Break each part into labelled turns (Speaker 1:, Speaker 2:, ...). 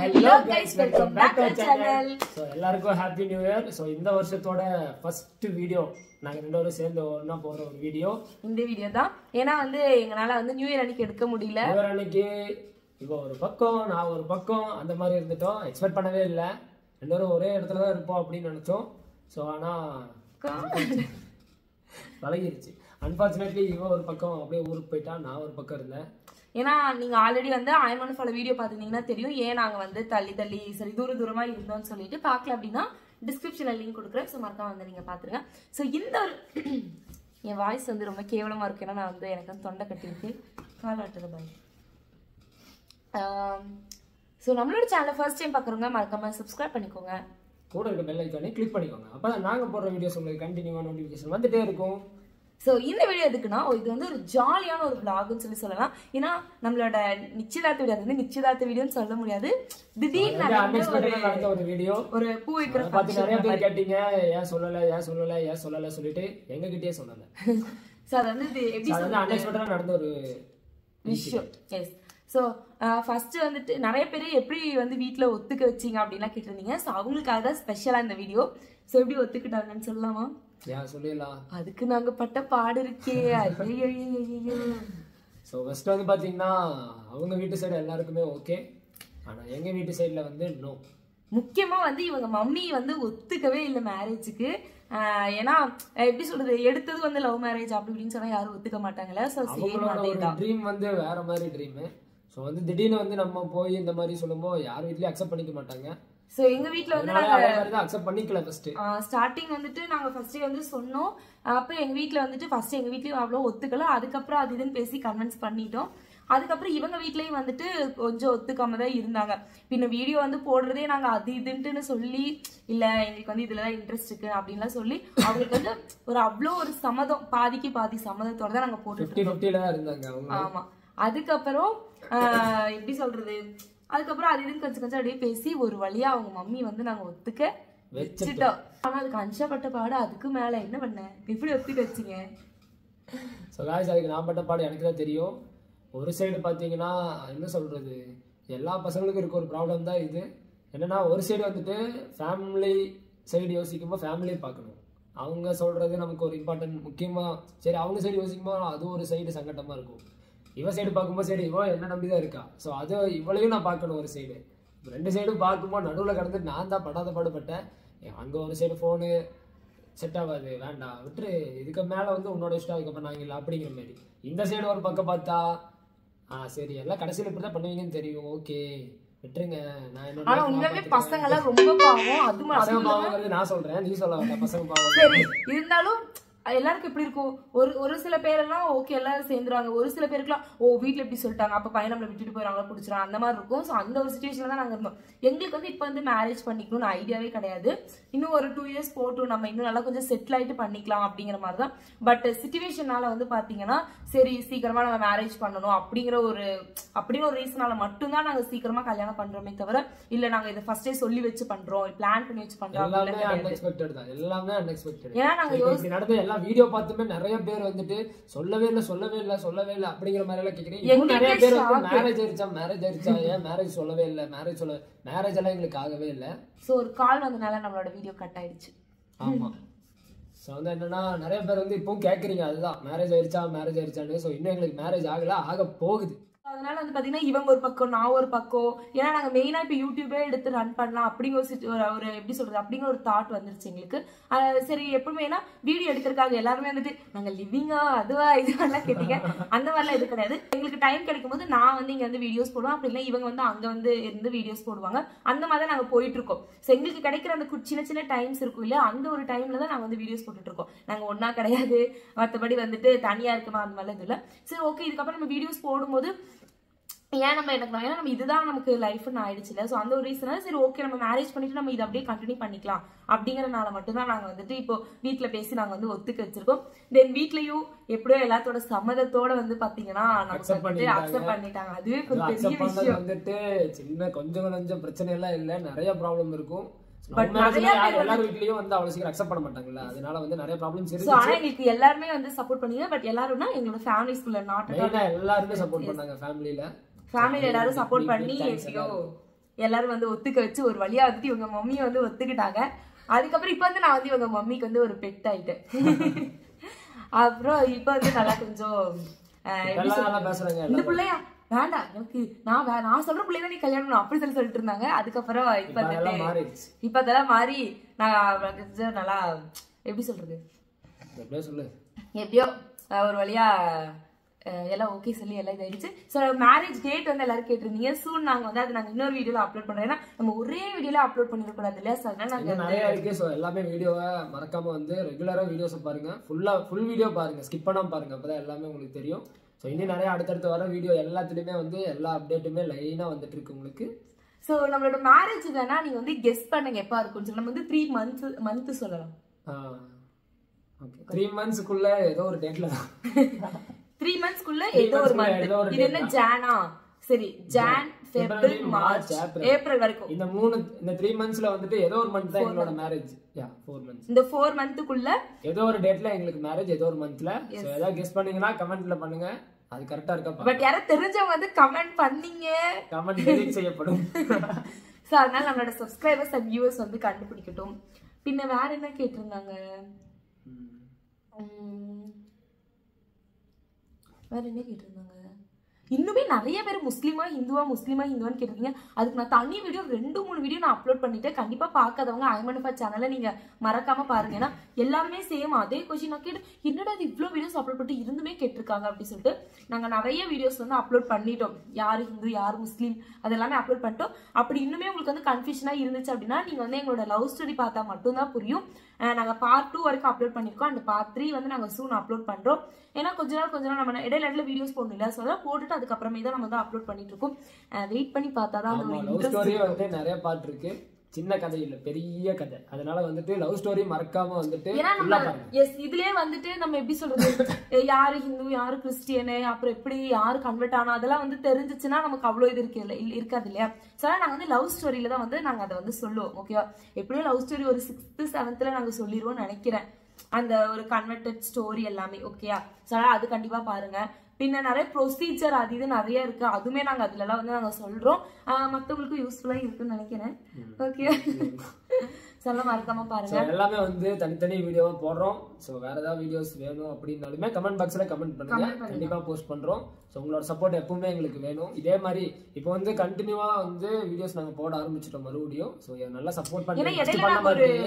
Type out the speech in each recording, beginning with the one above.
Speaker 1: Hello guys, welcome back to our channel.
Speaker 2: So எல்லாருக்கும் happy new year. So இந்த வருஷத்தோட first video நாங்க ரெண்டு பேரும் சேர்ந்து ஒண்ணா போற ஒரு வீடியோ.
Speaker 1: இந்த வீடியோ தான். ஏனா வந்து எங்கனால வந்து நியூ இயர் அன்னைக்கு எடுக்க முடியல. நியூ இயர்
Speaker 2: அன்னைக்கு இவ ஒரு பக்கம் நான் ஒரு பக்கம் அந்த மாதிரி இருந்துட்டோம். எக்ஸ்பெக்ட் பண்ணவே இல்ல. ரெண்டு பேரும் ஒரே இடத்துல தான் இருப்போம் அப்படி நினைச்சோம். சோ ஆனா பழகிருச்சு. Unfortunately இவ ஒரு பக்கம் அப்படியே ஊருக்கு போயிட்டா, நான் ஒரு பக்கம் இருந்தேன்.
Speaker 1: ஏன்னா நீங்க ஆல்ரெடி வந்து ஐமன் ஃபாலோ வீடியோ பாத்தீங்கன்னா தெரியும் ஏன் நாங்க வந்து தள்ளி சரி தூரமா இருந்தோம்னு சொல்லிட்டு பார்க்கல அப்படின்னா டிஸ்கிரிப்ஷன்ல லிங்க் கொடுக்குறேன். ஸோ மறக்காம வந்து நீங்க பாத்துருங்க. ஸோ இந்த ஒரு என் வாய்ஸ் வந்து ரொம்ப கேவலமா இருக்கு. ஏன்னா நான் வந்து எனக்கு வந்து தொண்டை கட்டிருக்கு காலாட்டுற பாய். ஸோ நம்மளோட சேனலை ஃபர்ஸ்ட் டைம் பாக்குறவங்க மறக்காம சப்ஸ்கிரைப் பண்ணிக்கோங்க.
Speaker 2: கூட இருக்க பெல் ஐகானை கிளிக் பண்ணிக்கோங்க. அப்பதான் நாங்க போடுற வீடியோஸ் உங்களுக்கு கண்டினியூவா நோட்டிபிகேஷன் வந்துட்டே இருக்கும்.
Speaker 1: ஸோ இந்த வீடியோ எதுக்குன்னா இது வந்து ஒரு ஜாலியான ஒரு விளாக்னு சொல்லலாம். ஏன்னா நம்மளோட நிச்சயதார்த்த வீடியோ வந்து நிச்சயதார்த்த வீடியோன்னு சொல்ல முடியாது. திடீர்னு
Speaker 2: ஒரு வீடியோ ஒரு
Speaker 1: பூ வைக்கிற
Speaker 2: பார்த்து நிறைய பேர் கேட்டீங்க ஏன் சொல்லல சொல்லிட்டு எங்க கிட்டே சொன்னாங்க.
Speaker 1: ஸோ அது வந்து எப்படி
Speaker 2: அன்எக்ஸ்பெக்டடா நடந்த ஒரு
Speaker 1: விஷயம். எஸ். ஸோ ஃபர்ஸ்ட் வந்துட்டு நிறைய பேர் எப்படி வந்து வீட்டில் ஒத்துக்க வச்சிங்க அப்படின்லாம் கேட்டிருந்தீங்க. ஸோ அவங்களுக்காக தான் ஸ்பெஷலாக இந்த வீடியோ. ஸோ எப்படி ஒத்துக்கிட்டாங்கன்னு சொல்லலாமா?
Speaker 2: சொல்லலாம்.
Speaker 1: அதுக்கு நாங்க பட்ட பாடு இருக்கே.
Speaker 2: சோ ஃபர்ஸ்ட் வந்து பாத்தீங்கன்னா அவங்க வீட்டு சைடு எல்லாருக்குமே ஓகே. ஆனா எங்க வீட்டு சைடுல வந்து நோ.
Speaker 1: முக்கியமா வந்து இவங்க மம்மி வந்து ஒத்துக்கவே இல்லை மேரேஜுக்கு. ஏன்னா எப்படி சொல்றது, எடுத்தது வந்து லவ் மேரேஜ் அப்படி இப்படின்னு சொன்னா யாரும் ஒத்துக்க மாட்டாங்கல்ல. சோ
Speaker 2: ட்ரீம் வந்து வேற மாதிரி ட்ரீம். சோ வந்து திடீர்னு வந்து நம்ம போய் இந்த மாதிரி சொல்லும்போது யார் வீட்லயும் அக்செப்ட் பண்ணிக்க மாட்டாங்க.
Speaker 1: சோ எங்க வீட்ல வந்து நாங்க
Speaker 2: அக்செப்ட் பண்ணிக்கல. ஃபர்ஸ்ட்
Speaker 1: ஸ்டார்டிங் வந்துட்டு நாங்க ஃபர்ஸ்ட் வந்து சொன்னோம். அப்ப எங்க வீட்ல வந்துட்டு ஃபர்ஸ்ட் எங்க வீட்லயும் அவ்வளவு ஒத்துக்கல. அதுக்கப்புறம் அது இதுன்னு பேசி கன்வின்ஸ் பண்ணிட்டோம். அதுக்கப்புறம் இவங்க வீட்லயும் வந்துட்டு கொஞ்சம் ஒத்துக்காம தான் இருந்தாங்க. பின்ன வீடியோ வந்து போடுறதே நாங்க அது இதுன்ட்டுன்னு சொல்லி இல்ல எங்களுக்கு வந்து இதுலதான் இன்ட்ரெஸ்ட் இருக்கு அப்படின்லாம் சொல்லி அவங்களுக்கு வந்து ஒரு அவ்வளோ ஒரு சம்மதம், பாதிக்கு பாதி சம்மதத்தோட தான் நாங்க போட்டு. ஆமா. அதுக்கப்புறம் எப்படி சொல்றது, அதுக்கப்புறம் அது இதுன்னு கொஞ்சம் அப்படியே பேசி ஒரு வழியா அவங்க மம்மி வந்து நாங்க ஒத்துக்க வச்சுட்டோம். ஆனா அதுக்கு அஞ்சப்பட்ட பாடு அதுக்கு மேல என்ன பண்ண, எப்படி ஒத்துக்க வச்சிங்க?
Speaker 2: அதுக்கு நான் பட்ட பாடு எனக்கு தான் தெரியும். ஒரு சைடு பாத்தீங்கன்னா என்ன சொல்றது, எல்லா பசங்களுக்கும் இருக்க ஒரு ப்ராப்ளம் தான் இது. என்னன்னா ஒரு சைடு வந்துட்டு ஃபேமிலி சைடு யோசிக்கும்போது ஃபேமிலியை பார்க்கணும். அவங்க சொல்றது நமக்கு ஒரு இம்பார்ட்டன்ட் முக்கியமா. சரி அவங்க சைடு யோசிக்கும்போது அது ஒரு சைடு சங்கட்டமா இருக்கும். இவ சைடு பார்க்கும்போது சரி இவ என்ன நம்பிதான் இருக்கா, ஸோ அது இவளையும் நான் பார்க்கணும். ஒரு சைடு ரெண்டு சைடும் பார்க்கும்போது நடுவில் கடந்து நான் தான் படாத பாடுபட்டேன். அங்கே ஒரு சைடு ஃபோனு செட் ஆகாது, வேண்டாம் விட்டுரு, இதுக்கு மேலே வந்து உன்னோட இஷ்டம், அதுக்கப்புறம் நாங்கள் இல்லை அப்படிங்கிற மாதிரி. இந்த சைடு ஒரு பக்கம் பார்த்தா சரி எல்லாம் கடைசியில் இப்படி தான் பண்ணுவீங்கன்னு தெரியும், ஓகே விட்டுருங்க. நான் என்ன
Speaker 1: பசங்க எல்லாம் ரொம்ப பாவம். அது
Speaker 2: பாவம் நான் சொல்றேன், நீ சொல்ல வேண்டாம். பசங்க பாவம்
Speaker 1: சரி இருந்தாலும் எல்லாருக்கும் எப்படி இருக்கும், ஒரு சில பேரெல்லாம் ஓகே எல்லாரும் சேர்ந்துருவாங்க. ஒரு சில பேருக்குலாம் வீட்டுல எப்படி சொல்லிட்டாங்க அப்ப பையன் நம்மளை விட்டுட்டு போயிடறாங்களா பிடிச்சிடும் அந்த மாதிரி இருக்கும். ஸோ அந்த ஒரு சுச்சுவேஷன்ல தான் நாங்க இருந்தோம். எங்களுக்கு வந்து இப்ப வந்து மேரேஜ் பண்ணிக்கணும்னு ஐடியாவே கிடையாது. இன்னும் ஒரு 2 இயர்ஸ் போட்டும் நம்ம இன்னும் நல்லா கொஞ்சம் செட்டில் ஆயிட்டு பண்ணிக்கலாம் அப்படிங்கிற மாதிரி தான். பட் சிச்சுவேஷனால வந்து பாத்தீங்கன்னா சரி சீக்கிரமா நம்ம மேரேஜ் பண்ணணும் அப்படிங்கிற ஒரு ரீசனால மட்டும்தான் நாங்க சீக்கிரமா கல்யாணம் பண்றோமே தவிர இல்ல நாங்க இதை ஃபர்ஸ்டே சொல்லி வச்சு பண்றோம், பிளான் பண்ணி வச்சு பண்றோம். ஏன்னா நாங்க
Speaker 2: வீடியோ பார்த்துமே நிறைய பேர் வந்துட்டு சொல்லவே இல்ல அப்படிங்கிற மாதிரி எல்லாம் கேக்குறீங்க. நிறைய பேர் வந்து மேரேஜ் ஆயிடுச்சா ஏன் மேரேஜ் சொல்லவே இல்ல, மேரேஜ் எல்லாம் எங்களுக்கு ஆகவே இல்ல.
Speaker 1: சோ ஒரு கால் வந்தனால நம்மளோட வீடியோ கட் ஆயிடுச்சு.
Speaker 2: ஆமா. சோ வந்து என்னன்னா நிறைய பேர் வந்து இப்போ கேக்குறீங்க அதுதான் மேரேஜ் ஆயிடுச்சான்னு. சோ இன்னும் எங்களுக்கு மேரேஜ் ஆக போகுது.
Speaker 1: அதனால வந்து பாத்தீங்கன்னா இவங்க ஒரு பக்கம் நான் ஒரு பக்கம். ஏன்னா நாங்க மெயினா இப்ப யூடியூபே எடுத்து ரன் பண்ணலாம் அப்படிங்கிற ஒரு எப்படி சொல்றது அப்படிங்கிற ஒரு தாட் வந்துருச்சு எங்களுக்கு. சரி எப்பவுமே ஏன்னா வீடியோ எடுக்கிறதுக்காக எல்லாருமே வந்துட்டு நாங்க லிவிங்கா அதுவா இதுவெல்லாம் கேட்டீங்க. அந்த மாதிரிலாம் இது கிடையாது. எங்களுக்கு டைம் கிடைக்கும் போது நான் வந்து இங்க வந்து வீடியோஸ் போடுவோம், அப்படி இல்லை இவங்க வந்து அங்க வந்து இருந்து வீடியோஸ் போடுவாங்க. அந்த மாதிரி நாங்க போயிட்டு இருக்கோம். ஸோ எங்களுக்கு கிடைக்கிற அந்த சின்ன டைம்ஸ் இருக்கும் இல்லையா, அந்த ஒரு டைம்ல தான் நாங்க வந்து வீடியோஸ் போட்டுட்டு இருக்கோம். நாங்க ஒன்னா கிடையாது, மற்றபடி வந்துட்டு தனியா இருக்குமா அந்த மாதிரிலாம் இது இல்லை. சரி ஓகே இதுக்கப்புறம் நம்ம வீடியோஸ் போடும்போது ஏன் நம்ம இதுதான் நமக்கு லைஃப்னு ஆயிடுச்சு இல்ல. ஸோ அந்த ஒரு ரீசனால சரி ஓகே நம்ம மேரேஜ் பண்ணிட்டு நம்ம இதை அப்படியே கண்டினியூ பண்ணிக்கலாம் அப்படிங்கறதுனால மட்டும்தான் நாங்க வந்துட்டு இப்போ வீட்டுல பேசி நாங்க வந்து ஒத்துக்க வச்சிருக்கோம். தென் வீட்லயும் எப்படியோ எல்லாத்தோட சம்மதத்தோட வந்து பாத்தீங்கன்னா அக்செப்ட் பண்ணிட்டாங்க. அதுவே கொஞ்சம் பெரிய விஷயம்.
Speaker 2: வந்துட்டு சின்ன கொஞ்சம் பிரச்சனை எல்லாம் இல்ல, நிறைய ப்ராப்ளம் இருக்கும். எல்லாரும் வீட்லயும் வந்து அவ்வளவு சீக்கிரம் அக்செப்ட் பண்ண மாட்டாங்கல்ல, அதனால வந்து நிறைய ப்ராப்ளம்ஸ் இருக்கு.
Speaker 1: ஆனா எங்களுக்கு எல்லாருமே வந்து சப்போர்ட் பண்ணீங்க. பட் எல்லாரும்னா எங்களோட ஃபேமிலிஸ்குள்ள நாட்
Speaker 2: எல்லாருமே சப்போர்ட் பண்ணாங்க. ஃபேமிலில
Speaker 1: எல்லாரும் சப்போர்ட் பண்ணி எப்படியோ எல்லாரும் வந்து ஒத்துக்க வச்சு ஒரு வழியா வந்துட்டு இவங்க மம்மியை வந்து ஒத்துக்கிட்டாங்க. அதுக்கப்புறம் இப்ப வந்து நான் வந்து இவங்க மம்மிக்கு வந்து ஒரு பெட் ஆயிட்டேன். அப்புறம் இப்ப வந்து நல்லா கொஞ்சம் இந்த பிள்ளையா வேண்டாம் எனக்கு நான் சொல்ற பிள்ளைதான் நீ கல்யாணம் பண்ணணும் அப்படி சொல்லிட்டு இருந்தாங்க. அதுக்கப்புறம் இப்ப அதெல்லாம் மாறி நான் கொஞ்சம் நல்லா எப்படி சொல்றது எப்படியோ ஒரு வழியா எல்லாம் ஓகே சொல்லி எல்லாம் இதாயிடுச்சு. ஸோ மேரேஜ் டேட் வந்து எல்லாரும் கேட்டிருந்தீங்க. சூன் நாங்க வந்து அது நாங்க இன்னொரு வீடியோல அப்லோட் பண்றோம். ஏன்னா நம்ம ஒரே வீடியோல அப்லோட் பண்ணிடக்கூடாது இல்லையா? ஸோ அதனால நாங்க
Speaker 2: நிறைய இருக்கு. ஸோ எல்லாமே வீடியோவை மறக்காம வந்து ரெகுலரா வீடியோஸை பாருங்க, ஃபுல் வீடியோ பாருங்க, ஸ்கிப் பண்ணாம பாருங்க, அப்பதான் எல்லாமே உங்களுக்கு தெரியும். ஸோ இன்னும் நிறைய அடுத்தடுத்து வர வீடியோ எல்லாத்துலயுமே வந்து எல்லா அப்டேட்டுமே லைனா வந்துட்டு இருக்கு உங்களுக்கு.
Speaker 1: ஸோ நம்மளோட மேரேஜ் வேணா நீங்க வந்து கெஸ் பண்ணுங்க எப்பா இருக்கும்னு சொல்லி நம்ம வந்து 3 months சொல்லலாம்.
Speaker 2: ஓகே 3 monthsக்குள்ள ஏதோ ஒரு டேட்ல தான்
Speaker 1: 3 monthsக்குள்ள ஏதோ ஒரு மந்த். இது என்ன ஜானா? சரி ஜான் ஃபெப்ரவரி மார்ச் ஏப்ரல் வரைக்கும் இந்த
Speaker 2: 3 monthsல வந்துட்டு ஏதோ ஒரு மந்த் தான் எங்களோட மேரேஜ். 4 months.
Speaker 1: இந்த 4 monthக்குள்ள
Speaker 2: ஏதோ ஒரு டேட்ல எங்களுக்கு மேரேஜ், ஏதோ ஒரு மந்த்ல. சோ ஏதாவது கெஸ் பண்ணீங்கன்னா கமெண்ட்ல பண்ணுங்க, அது கரெக்ட்டா இருக்கா பாருங்க.
Speaker 1: பட் யாரோ தெரிஞ்சவங்க வந்து கமெண்ட் பண்ணீங்க,
Speaker 2: கமெண்ட் டெலீட் செய்யப்படும்.
Speaker 1: சோ அதனால நம்மளோட சப்ஸ்கிரைபர்ஸ் அண்ட் வியூவர்ஸ் வந்து கண்டுபிடிக்கட்டும். பின்ன வேற என்ன கேட்டிருந்தாங்க? வேற என்ன கேட்டிருந்தாங்க? இன்னுமே நிறைய பேர் முஸ்லீமா ஹிந்துவான்னு கேட்டிருக்கீங்க. அதுக்கு நான் தனி வீடியோ 2-3 வீடியோ நான் அப்லோட் பண்ணிட்டேன். கண்டிப்பா பார்க்காதவங்க ஐமனிஃபா சேனல்ல நீங்க மறக்காம பாருங்க. ஏன்னா எல்லாருமே சேம் அதே கொஸ்டின் நான் கேட்டு என்னடா இது இவ்வளவு வீடியோஸ் அப்லோட் பண்ணிட்டு இருந்துமே கேட்டிருக்காங்க அப்படின்னு சொல்லிட்டு நாங்க நிறைய வீடியோஸ் வந்து அப்லோட் பண்ணிட்டோம். யாரு ஹிந்து யாரு முஸ்லீம் அதெல்லாமே அப்லோட் பண்ணிட்டோம். அப்படி இன்னுமே உங்களுக்கு வந்து கன்ஃபியூஷனா இருந்துச்சு அப்படின்னா நீங்க வந்து எங்களோட லவ் ஸ்டோரி பார்த்தா மட்டும்தான் புரியும். நாங்க பார்ட் 2 வரைக்கும் அப்லோட் பண்ணிருக்கோம். அந்த பார்ட் 3 வந்து நாங்க சூன் அப்லோட் பண்றோம். ஏன்னா கொஞ்ச நாள் நம்ம இடையில வீடியோஸ் போடணும் இல்ல, so போட்டுட்டு அதுக்கப்புறமே தான் நம்ம வந்து அப்லோட் பண்ணிட்டு இருக்கோம். வெயிட் பண்ணி பார்த்தாதான் அந்த
Speaker 2: லவ் ஸ்டோரி வந்து நிறைய பார்ட் இருக்கு. சின்ன கதை இல்ல, பெரிய கதை. அதனால வந்துட்டு லவ் ஸ்டோரி மறக்காம வந்துட்டு
Speaker 1: இதுலயே வந்துட்டு நம்ம எப்படி சொல்றது, யாரு ஹிந்து யாரு கிறிஸ்டியனு, அப்புறம் எப்படி யாரு கன்வெர்ட் ஆனா அதெல்லாம் வந்து தெரிஞ்சிச்சுன்னா நமக்கு அவ்வளவு இது இருக்காது இல்லையா? சோ நாங்க வந்து லவ் ஸ்டோரியில தான் வந்து நாங்க அதை வந்து சொல்லுவோம். ஓகேவா? எப்படியும் லவ் ஸ்டோரி ஒரு 6th 7th நாங்க சொல்லிடுவோம் நினைக்கிறேன், அந்த ஒரு கன்வெர்டட் ஸ்டோரி எல்லாமே. ஓகேயா? சோ அது கண்டிப்பா பாருங்க. பின்ன நிறைய ப்ரொசீஜர் அது இது நிறைய இருக்கு, அதுமே நாங்க அதுல எல்லாம் வந்து நாங்க சொல்றோம். மத்தவங்களுக்கும் யூஸ்ஃபுல்லா இருக்குன்னு நினைக்கிறேன். ஓகே சொல்ல மறக்காம பாருங்க.
Speaker 2: எல்லாமே வந்து தனித்தனி வீடியோவா போடுறோம். சோ வேற ஏதாவது வீடியோஸ் வேணும் அப்படின்னாலுமே கமெண்ட் பாக்ஸ்ல கமெண்ட் பண்ணுங்க, கண்டிப்பா போஸ்ட் பண்றோம். சோ உங்களோட சப்போர்ட் எப்பவுமே எங்களுக்கு வேணும். இதே மாதிரி இப்போ வந்து கண்டினியூவா வந்து வீடியோஸ் நாங்க போட ஆரம்பிச்சிட்டோம் மறுபடியும். சோ நல்லா சப்போர்ட் பண்ணுங்க.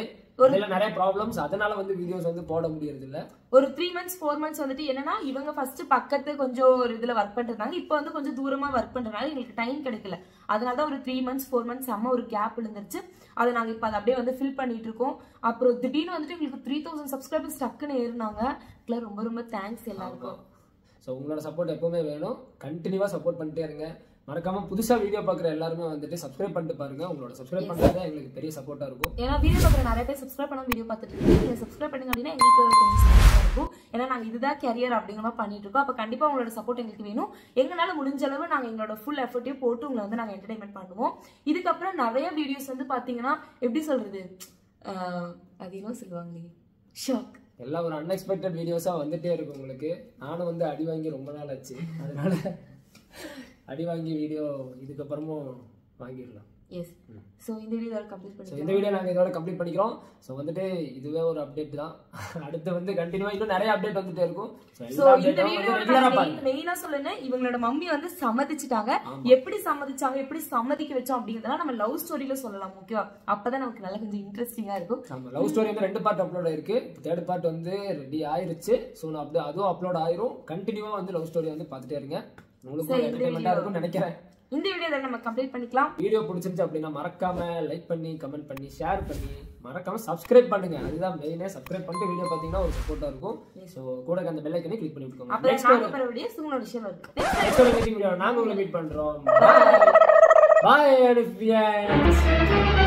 Speaker 2: நிறைய ப்ராப்ளம்ஸ், அதனால வந்து வீடியோஸ் வந்து போட முடியறது இல்ல.
Speaker 1: ஒரு 3 months 4 months வந்துட்டு என்னன்னா இவங்க ஃபர்ஸ்ட் பக்கத்து கொஞ்சம் ஒரு இதுல ஒர்க் பண்றாங்க, இப்போ வந்து கொஞ்சம் தூரமா ஒர்க் பண்றதுனால எங்களுக்கு டைம் கிடைக்கல. அதனாலதான் ஒரு 3 months 4 months செம்ம ஒரு கேப் விழுந்துருச்சு. அதை நாங்க இப்ப அதை அப்படியே வந்து ஃபில் பண்ணிட்டு இருக்கோம். அப்புறம் திடீர்னு வந்துட்டு எங்களுக்கு 3000 சப்ஸ்கிரைபர்ஸ் டக்குன்னு ஏறினாங்க. ரொம்ப ரொம்ப தேங்க்ஸ் எல்லாருக்கும்.
Speaker 2: ஸோ உங்களோட சப்போர்ட் எப்பவுமே வேணும், கண்டினியூவா சப்போர்ட் பண்ணிட்டே இருங்க. மறக்காம புதுசா வீடியோ பாக்குற எல்லாருமே வந்துட்டு சப்ஸ்கிரைப் பண்ணிட்டு பாருங்க. உங்களோட சப்ஸ்கிரைப் பண்றது எங்களுக்கு பெரிய சப்போர்ட்டா இருக்கும்.
Speaker 1: ஏன்னா வீடியோ பாக்குற நிறைய பேர் சப்ஸ்கிரைப் பண்ண வீடியோ பார்த்துட்டு இருக்கீங்க. நீங்க சப்ஸ்கிரைப் பண்ணுங்க அப்படின்னா எங்களுக்கு கொஞ்சம் சப்போர்ட்டா இருக்கும். ஏன்னா நாங்க இதுதான் கரியர் அப்படிங்கிற மாதிரி பண்ணிட்டு இருக்கோம். அப்ப கண்டிப்பா உங்களோட சப்போர்ட் எங்களுக்கு வேணும். எங்களால முடிஞ்ச அளவு நாங்க எங்களோட ஃபுல் எஃபர்ட்டையும் போட்டு உங்களை வந்து நாங்க என்டர்டைன்மெண்ட் பண்ணுவோம். இதுக்கப்புறம் நிறைய வீடியோஸ் வந்து பாத்தீங்கன்னா எப்படி சொல்றது, அது என்ன சொல்லுவாங்களே, ஷாக்,
Speaker 2: எல்லாம் ஒரு அன்எக்ஸ்பெக்டட் வீடியோஸா வந்துட்டே இருக்கும் உங்களுக்கு. நானும் வந்து அடி வாங்கி ரொம்ப நாள் ஆச்சு, அதனால அடி வாங்கி வீடியோ இதுக்கப்புறமும் வாங்கிடலாம்.
Speaker 1: எஸ். சோ இந்த வீடியோ கம்ப்ளீட் பண்ணிக்கிறோம்.
Speaker 2: இந்த வீடியோ நாங்க இதோட கம்ப்ளீட் பண்ணிக்கிறோம். சோ வந்துட்டு இதுவே ஒரு அப்டேட் தான். அடுத்து வந்து கண்டினியூவா இன்னும் நிறைய அப்டேட் வந்துட்டே இருக்கும்.
Speaker 1: சோ இந்த வீடியோ மெயினா சொல்லுங்க, இவங்களோட மம்மி வந்து சம்மதிச்சிட்டாங்க. எப்படி சம்மதிச்சாங்க, எப்படி சம்மதிக்க வச்சோம் அப்படிங்கறதெல்லாம் நம்ம லவ் ஸ்டோரியில சொல்லலாம். ஓகேவா? அப்பதான் நமக்கு நல்லா கொஞ்சம் இன்ட்ரெஸ்டிங்கா இருக்கும்.
Speaker 2: நம்ம லவ் ஸ்டோரி வந்து 2 பார்ட் அப்லோட் ஆயிருக்கு. 3rd பார்ட் வந்து ரெடி ஆயிருச்சு. சோ அதுவும் அப்லோட் ஆயிரும். கண்டினியூவா வந்து லவ் ஸ்டோரி வந்து பாத்துட்டே இருங்க. உங்களுக்கு என்டர்டெயின்மெண்டா இருக்கும்னு நினைக்கிறேன்.
Speaker 1: இந்த வீடியோ நம்ம கம்ப்ளீட் பண்ணிக்கலாம்.
Speaker 2: வீடியோ பிடிச்சிருந்துச்சு அப்படின்னா மறக்காம லைக் பண்ணி கமெண்ட் பண்ணி ஷேர் பண்ணி மறக்காம சப்ஸ்கிரைப் பண்ணுங்க. அதுதான் மெயினே. சப்ஸ்கிரைப் பண்ணிட்டு வீடியோ பாத்தீங்கன்னா ஒரு சப்போர்ட்டா இருக்கும். சோ கூட அந்த பெல் ஐகானை கிளிக் பண்ணி விட்டுக்கோங்க.
Speaker 1: நெக்ஸ்ட் வீடியோ சூப்பர் விஷயம் இருக்கு.
Speaker 2: நெக்ஸ்ட் வீடியோ நாங்க உங்களை மீட் பண்றோம். பை. பை.